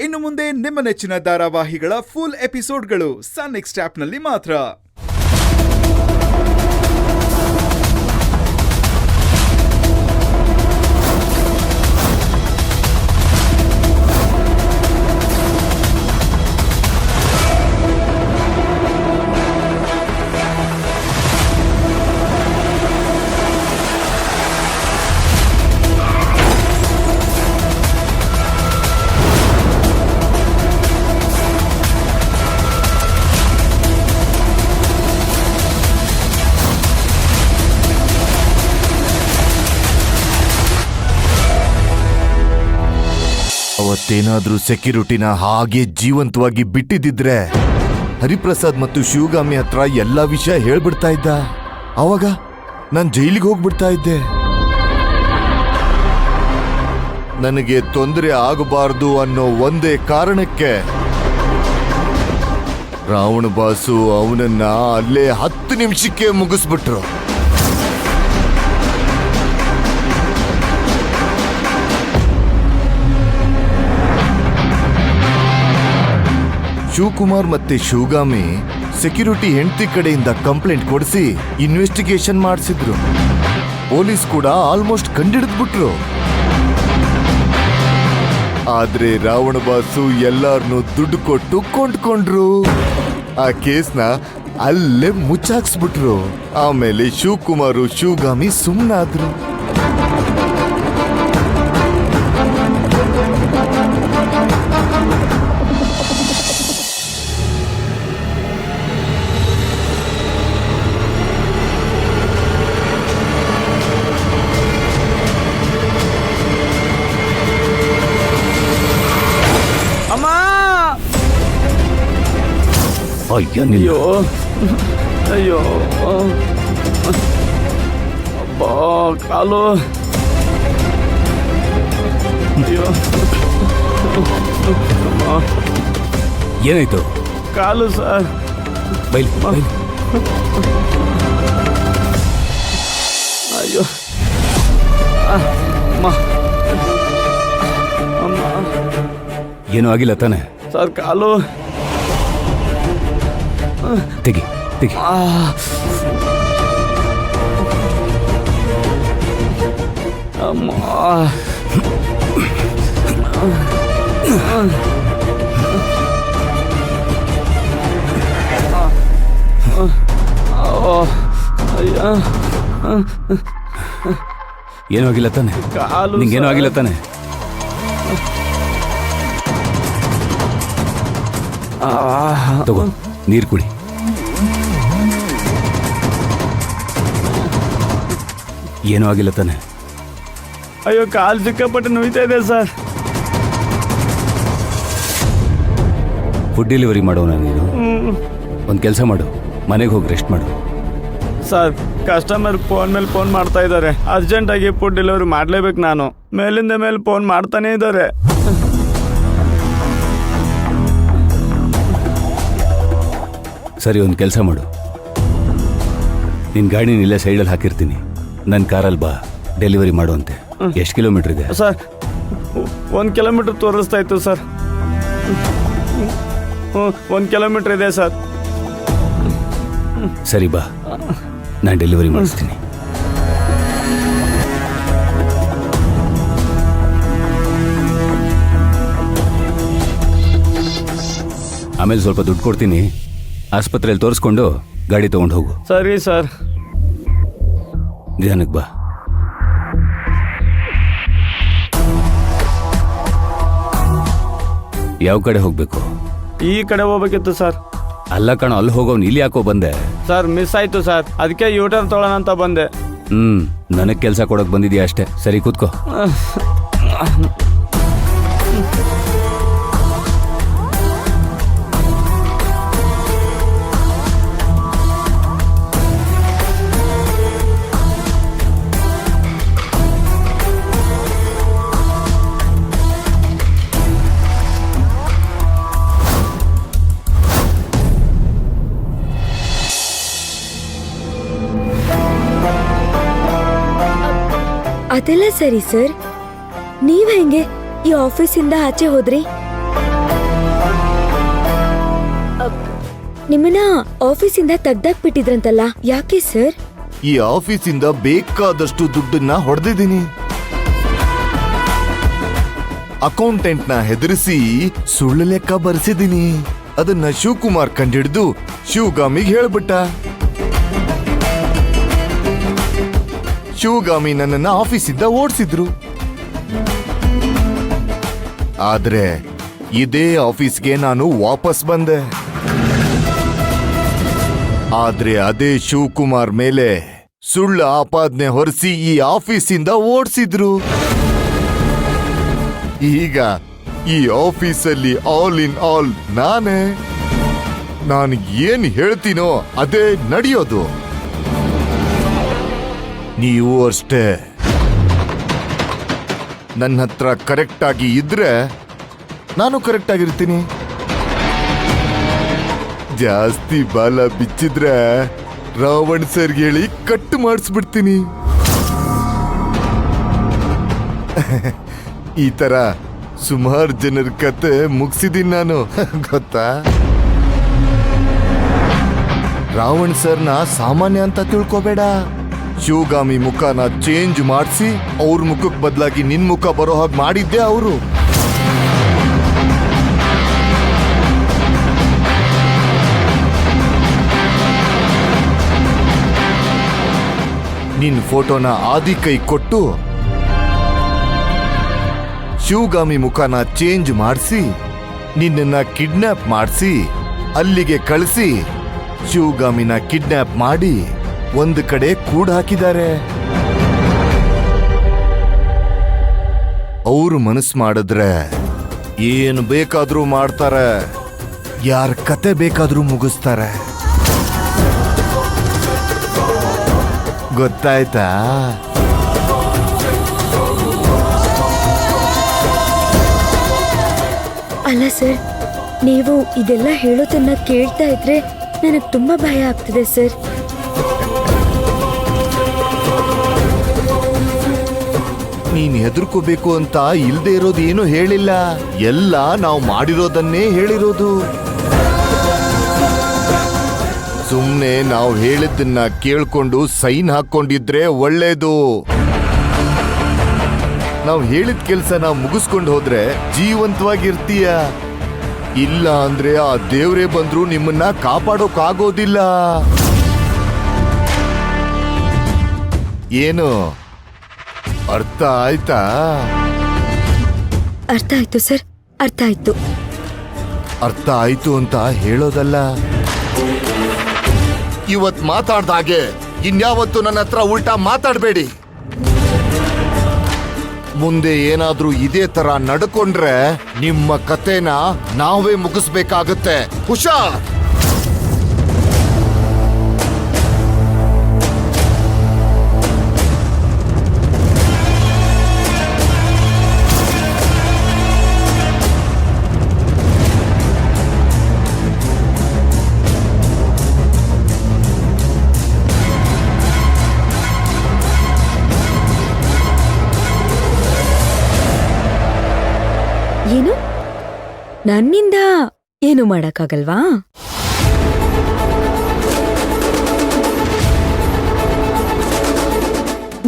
ಇನ್ನು ಮುಂದೆ ನಿಮ್ಮ ನೆಚ್ಚಿನ ಧಾರಾವಾಹಿಗಳ ಫುಲ್ ಎಪಿಸೋಡ್ಗಳು ಸನ್ ನೆಕ್ಸ್ಟ್ ಆಪ್ನಲ್ಲಿ ಮಾತ್ರ. ಅವತ್ತೇನಾದ್ರೂ ಸೆಕ್ಯೂರಿಟಿನ ಹಾಗೆ ಜೀವಂತವಾಗಿ ಬಿಟ್ಟಿದ್ದಿದ್ರೆ ಹರಿಪ್ರಸಾದ್ ಮತ್ತು ಶಿವಗಾಮಿ ಹತ್ರ ಎಲ್ಲಾ ವಿಷಯ ಹೇಳ್ಬಿಡ್ತಾ ಇದ್ದ. ಅವಾಗ ನಾನ್ ಜೈಲಿಗೆ ಹೋಗ್ಬಿಡ್ತಾ ಇದ್ದೆ. ನನಗೆ ತೊಂದರೆ ಆಗಬಾರ್ದು ಅನ್ನೋ ಒಂದೇ ಕಾರಣಕ್ಕೆ ರಾವಣ ಬಾಸು ಅವನನ್ನ ಅಲ್ಲೇ 10 ನಿಮಿಷಕ್ಕೆ ಮುಗಿಸ್ಬಿಟ್ರು. ಶಿವಕುಮಾರ್ ಮತ್ತೆ ಶಿವಗಾಮಿ ಸೆಕ್ಯೂರಿಟಿ ಹೆಂಡತಿ ಕಡೆಯಿಂದ ಕಂಪ್ಲೇಂಟ್ ಕೊಡಿಸಿ ಇನ್ವೆಸ್ಟಿಗೇಷನ್ ಮಾಡಿಸಿದ್ರು. ಪೊಲೀಸ್ ಕೂಡ ಆಲ್ಮೋಸ್ಟ್ ಕಂಡಿಡಿದ್ಬಿಟ್ರು. ಆದ್ರೆ ರಾವಣ ಬಾಸು ಎಲ್ಲಾರನ್ನೂ ದುಡ್ಡು ಕೊಟ್ಟು ಕೊಂಡ್ಕೊಂಡ್ರು. ಆ ಕೇಸ್ನ ಅಲ್ಲೇ ಮುಚ್ಚಾಕ್ಸ್ಬಿಟ್ರು. ಆಮೇಲೆ ಶಿವಕುಮಾರು ಶಿವಗಾಮಿ ಸುಮ್ಮನಾದ್ರು. ಅಯ್ಯೋ ಅಯ್ಯೋ ಅಬ್ಬಾ ಕಾಲು. ಅಯ್ಯೋ ಏನಾಯ್ತು? ಕಾಲು ಸರ್. ಬೈಲ್ ಬೈಲ್. ಅಯ್ಯೋ ಅಮ್ಮ ಅಮ್ಮ. ಏನೂ ಆಗಿಲ್ಲ ತಾನೆ? ಸರ್ ಕಾಲು ತೆಗಿ ತೆಗಿ. ಅಮ್ಮ ಏನೂ ಆಗಿಲ್ಲ ತಾನೆ? ಕಾಲು ನಿಂಗೇನೂ ಆಗಿಲ್ಲ ತಾನೆ? ತಗೋ ನೀರು ಕುಡಿ. ಏನೂ ಆಗಿಲ್ಲ ತಾನೆ? ಅಯ್ಯೋ ಕಾಲು ಸಿಕ್ಕಾಪಟ್ಟೆ ನೋಯ್ತಾ ಇದೆ ಸರ್. ಫುಡ್ ಡೆಲಿವರಿ ಮಾಡೋಣ ನೀನು? ಒಂದು ಕೆಲಸ ಮಾಡು, ಮನೆಗೆ ಹೋಗಿ ರೆಸ್ಟ್ ಮಾಡು. ಸರ್ ಕಸ್ಟಮರ್ ಫೋನ್ ಮೇಲೆ ಫೋನ್ ಮಾಡ್ತಾ ಇದ್ದಾರೆ. ಅರ್ಜೆಂಟಾಗಿ ಫುಡ್ ಡೆಲಿವರಿ ಮಾಡಲೇಬೇಕು ನಾನು. ಮೇಲಿಂದ ಮೇಲೆ ಫೋನ್ ಮಾಡ್ತಾನೇ ಇದ್ದಾರೆ. ಸರಿ, ಒಂದು ಕೆಲಸ ಮಾಡು, ನಿನ್ನ ಗಾಡಿನ ಇಲ್ಲೇ ಸೈಡಲ್ಲಿ ಹಾಕಿರ್ತೀನಿ, ನನ್ನ ಕಾರಲ್ಲಿ ಬಾ, ಡೆಲಿವರಿ ಮಾಡುವಂತೆ. ಎಷ್ಟು ಕಿಲೋಮೀಟ್ರ್ ಇದೆ? ಸರ್ 1 ಕಿಲೋಮೀಟ್ರ್ ತೋರಿಸ್ತಾ ಇತ್ತು ಸರ್. 1 ಕಿಲೋಮೀಟ್ರ್ ಇದೆ ಸರ್. ಸರಿ ಬಾ, ನಾನು ಡೆಲಿವರಿ ಮಾಡಿಸ್ತೀನಿ. ಆಮೇಲೆ ಸ್ವಲ್ಪ ದುಡ್ಡು ಕೊಡ್ತೀನಿ, ಆಸ್ಪತ್ರೆಯಲ್ಲಿ ತೋರಿಸ್ಕೊಂಡು ಗಾಡಿ ತಗೊಂಡು ಹೋಗು. ಸರಿ ಸರ್. ನಿಧಾನಕ್ಕೆ ಬಾ. ಯಾವ ಕಡೆ ಹೋಗ್ಬೇಕು? ಈ ಕಡೆ ಹೋಗ್ಬೇಕಿತ್ತು ಸರ್. ಅಲ್ಲ ಕಣೋ, ಅಲ್ಲಿ ಹೋಗೋನು ಇಲ್ಲಿ ಯಾಕೋ ಬಂದೆ? ಸರ್ ಮಿಸ್ ಆಯ್ತು ಸರ್, ಅದಕ್ಕೆ ಯೂಟರ್ನ್ ತೊಗೊಳ್ಳೋಣ ಅಂತ ಬಂದೆ. ನನಗೆ ಕೆಲಸ ಕೊಡೋಕೆ ಬಂದಿದ್ಯಾ ಅಷ್ಟೇ. ಸರಿ ಕೂತ್ಕೋ. ಅದೆಲ್ಲ ಸರಿ ಸರ್, ನೀವ್ ಹೆಂಗೆ ಈ ಆಫೀಸಿಂದ ಆಚೆ ಹೋದ್ರಿ? ನಿಮ್ಮನ್ನ ಆಫೀಸಿಂದ ತೆಗ್ದಾಕ್ಬಿಟ್ಟಿದ್ರಂತಲ್ಲ, ಯಾಕೆ ಸರ್? ಈ ಆಫೀಸಿಂದ ಬೇಕಾದಷ್ಟು ದುಡ್ಡನ್ನ ಹೊಡೆದಿದ್ದೀನಿ. ಅಕೌಂಟೆಂಟ್ನ ಹೆದರಿಸಿ ಸುಳ್ಳು ಲೆಕ್ಕ ಬರ್ಸಿದ್ದೀನಿ. ಅದನ್ನ ಶಿವಕುಮಾರ್ ಕಂಡಿಡ್ದು ಶಿವಗಾಮಿಗೆ ಹೇಳ್ಬಿಟ್ಟ. ಶಿವಗಾಮಿ ನನ್ನನ್ನ ಆಫೀಸಿಂದ ಓಡಿಸಿದ್ರು. ಆದ್ರೆ ಇದೇ ಆಫೀಸ್ಗೆ ನಾನು ವಾಪಸ್ ಬಂದೆ. ಆದ್ರೆ ಅದೇ ಶಿವಕುಮಾರ್ ಮೇಲೆ ಸುಳ್ಳು ಆಪಾದನೆ ಹೊರಿಸಿ ಈ ಆಫೀಸಿಂದ ಓಡಿಸಿದ್ರು. ಈಗ ಈ ಆಫೀಸಲ್ಲಿ ಆಲ್ ಇನ್ ಆಲ್ ನಾನೇ. ನಾನು ಏನ್ ಹೇಳ್ತೀನೋ ಅದೇ ನಡೆಯೋದು. ನೀವು ಅಷ್ಟೇ. ನನ್ನ ಹತ್ರ ಕರೆಕ್ಟ್ ಆಗಿ ಇದ್ರೆ ನಾನು ಕರೆಕ್ಟ್ ಆಗಿರ್ತೀನಿ. ಜಾಸ್ತಿ ಬಾಲ ಬಿಚ್ಚಿದ್ರೆ ರಾವಣ್ ಸರ್ಗೆ ಹೇಳಿ ಕಟ್ ಮಾಡಿಸ್ಬಿಡ್ತೀನಿ. ಈ ತರ ಸುಮಾರು ಜನರ ಕತೆ ಮುಗಿಸಿದೀನಿ ನಾನು, ಗೊತ್ತಾ? ರಾವಣ್ ಸರ್ನ ಸಾಮಾನ್ಯ ಅಂತ ತಿಳ್ಕೋಬೇಡ. ಶಿವಗಾಮಿ ಮುಖನ ಚೇಂಜ್ ಮಾಡಿಸಿ ಅವ್ರ ಮುಖಕ್ಕೆ ಬದಲಾಗಿ ನಿನ್ ಮುಖ ಬರೋ ಹಾಗೆ ಮಾಡಿದ್ದೆ ಅವರು. ನಿನ್ ಫೋಟೋನ ಆದಿ ಕೈ ಕೊಟ್ಟು ಶಿವಗಾಮಿ ಮುಖನ ಚೇಂಜ್ ಮಾಡಿಸಿ ನಿನ್ನನ್ನ ಕಿಡ್ನಾಪ್ ಮಾಡಿಸಿ ಅಲ್ಲಿಗೆ ಕಳಿಸಿ ಶಿವಗಾಮಿನ ಕಿಡ್ನಾಪ್ ಮಾಡಿ ಒಂದು ಕಡೆ ಕೂಡ ಹಾಕಿದ್ದಾರೆ. ಅವರು ಮನಸ್ಸು ಮಾಡಿದ್ರೆ ಏನು ಬೇಕಾದ್ರೂ ಮಾಡ್ತಾರೆ, ಯಾರ ಕತೆ ಬೇಕಾದ್ರೂ ಮುಗಿಸ್ತಾರೆ. ಗೊತ್ತಾಯ್ತಾ? ಅಲ್ಲ ಸರ್, ನೀವು ಇದೆಲ್ಲ ಹೇಳೋದನ್ನ ಕೇಳ್ತಾ ಇದ್ರೆ ನನಗ್ ತುಂಬಾ ಭಯ ಆಗ್ತಿದೆ ಸರ್. ನೀನ್ ಹೆದರ್ಕೋಬೇಕು ಅಂತ ಇಲ್ದೇ ಇರೋದು ಏನು ಹೇಳಿಲ್ಲ. ಎಲ್ಲ ನಾವು ಮಾಡಿರೋದನ್ನೇ ಹೇಳಿರೋದು. ಸುಮ್ನೆ ನಾವು ಹೇಳಿದ್ದನ್ನ ಕೇಳ್ಕೊಂಡು ಸೈನ್ ಹಾಕೊಂಡಿದ್ರೆ ಒಳ್ಳೇದು. ನಾವು ಹೇಳಿದ ಕೆಲ್ಸ ನಾವು ಮುಗಿಸ್ಕೊಂಡು ಹೋದ್ರೆ ಜೀವಂತವಾಗಿರ್ತೀಯ. ಇಲ್ಲ ಅಂದ್ರೆ ಆ ದೇವ್ರೇ ಬಂದ್ರು ನಿಮ್ಮನ್ನ ಕಾಪಾಡೋಕಾಗೋದಿಲ್ಲ. ಏನು ಅರ್ಥ ಆಯ್ತಾ? ಅರ್ಥ ಆಯ್ತು ಸರ್, ಅರ್ಥ ಆಯ್ತು. ಅರ್ಥ ಆಯ್ತು ಅಂತ ಹೇಳೋದಲ್ಲ. ಇವತ್ ಮಾತಾಡ್ದಾಗೆ ಇನ್ಯಾವತ್ತು ನನ್ನ ಹತ್ರ ಉಲ್ಟಾ ಮಾತಾಡಬೇಡಿ. ಮುಂದೆ ಏನಾದ್ರೂ ಇದೇ ತರ ನಡ್ಕೊಂಡ್ರೆ ನಿಮ್ಮ ಕತೆನ ನಾವೇ ಮುಗಿಸ್ಬೇಕಾಗತ್ತೆ. ಹುಷಾರ್. ಏನು? ನನ್ನಿಂದ ಏನು ಮಾಡಕ್ಕಾಗಲ್ವಾ?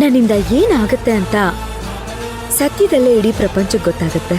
ನನ್ನಿಂದ ಏನಾಗತ್ತೆ ಅಂತ ಸದ್ಯದಲ್ಲೇ ಇಡೀ ಪ್ರಪಂಚಕ್ಕೆ ಗೊತ್ತಾಗತ್ತೆ.